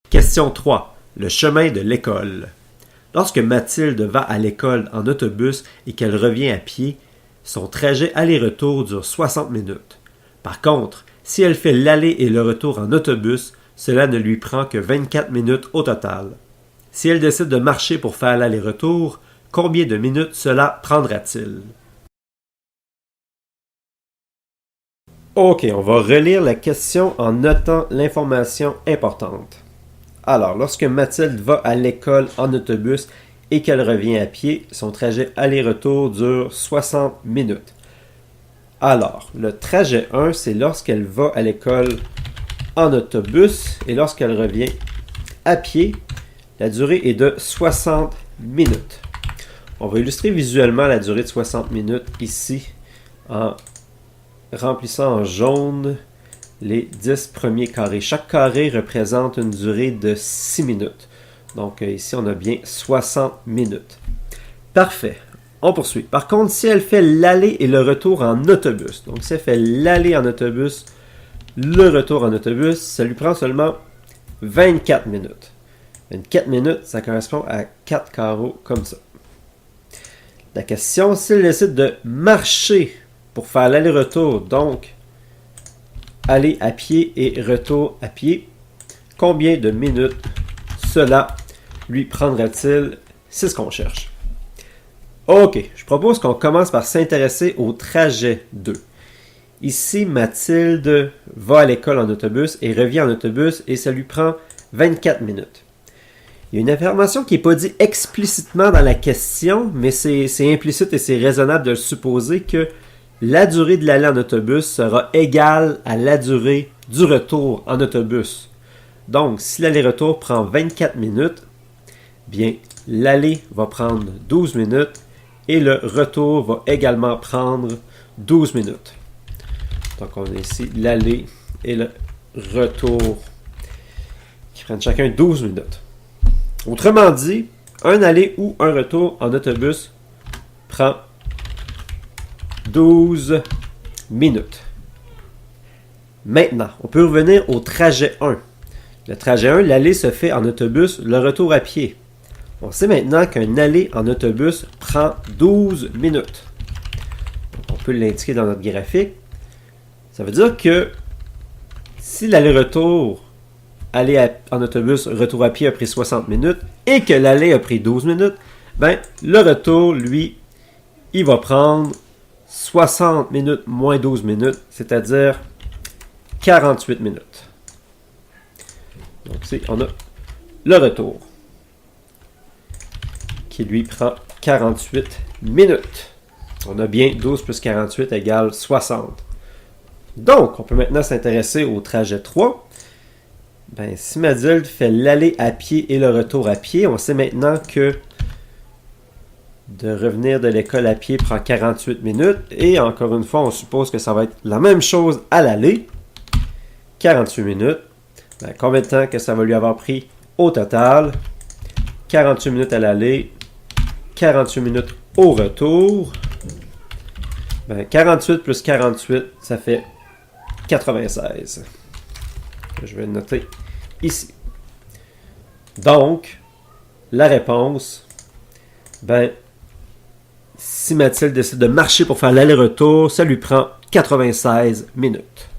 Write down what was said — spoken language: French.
Question 3. Le chemin de l'école. Lorsque Mathilde va à l'école en autobus et qu'elle revient à pied, son trajet aller-retour dure 60 minutes. Par contre, si elle fait l'aller et le retour en autobus, cela ne lui prend que 24 minutes au total. Si elle décide de marcher pour faire l'aller-retour, combien de minutes cela prendra-t-il? Ok, on va relire la question en notant l'information importante. Alors, lorsque Mathilde va à l'école en autobus et qu'elle revient à pied, son trajet aller-retour dure 60 minutes. Alors, le trajet 1, c'est lorsqu'elle va à l'école en autobus et lorsqu'elle revient à pied, la durée est de 60 minutes. On va illustrer visuellement la durée de 60 minutes ici en remplissant en jaune les 10 premiers carrés. Chaque carré représente une durée de 6 minutes. Donc ici, on a bien 60 minutes. Parfait. On poursuit. Par contre, si elle fait l'aller et le retour en autobus, donc si elle fait l'aller en autobus, le retour en autobus, ça lui prend seulement 24 minutes. 24 minutes, ça correspond à 4 carreaux comme ça. La question, s'il décide de marcher pour faire l'aller-retour, donc aller à pied et retour à pied, combien de minutes cela lui prendra-t-il? C'est ce qu'on cherche. Ok, je propose qu'on commence par s'intéresser au trajet 2. Ici, Mathilde va à l'école en autobus et revient en autobus et ça lui prend 24 minutes. Il y a une information qui n'est pas dite explicitement dans la question, mais c'est implicite et c'est raisonnable de le supposer que la durée de l'aller en autobus sera égale à la durée du retour en autobus. Donc, si l'aller-retour prend 24 minutes, bien, l'aller va prendre 12 minutes et le retour va également prendre 12 minutes. Donc, on a ici l'aller et le retour qui prennent chacun 12 minutes. Autrement dit, un aller ou un retour en autobus prend 12 minutes. Maintenant, on peut revenir au trajet 1. Le trajet 1, l'aller se fait en autobus, le retour à pied. On sait maintenant qu'un aller en autobus prend 12 minutes. Donc, on peut l'indiquer dans notre graphique. Ça veut dire que si l'aller-retour, aller en autobus, retour à pied a pris 60 minutes et que l'aller a pris 12 minutes, ben, le retour, lui, il va prendre 60 minutes moins 12 minutes, c'est-à-dire 48 minutes. Donc, on a le retour qui lui prend 48 minutes. On a bien 12 plus 48 égale 60. Donc, on peut maintenant s'intéresser au trajet 3. Ben, si Mathilde fait l'aller à pied et le retour à pied, on sait maintenant que de revenir de l'école à pied prend 48 minutes. Et encore une fois, on suppose que ça va être la même chose à l'aller. 48 minutes. Ben, combien de temps que ça va lui avoir pris au total? 48 minutes à l'aller, 48 minutes au retour. Ben, 48 plus 48, ça fait 96. Je vais le noter ici. Donc, la réponse, ben, si Mathilde décide de marcher pour faire l'aller-retour, ça lui prend 96 minutes.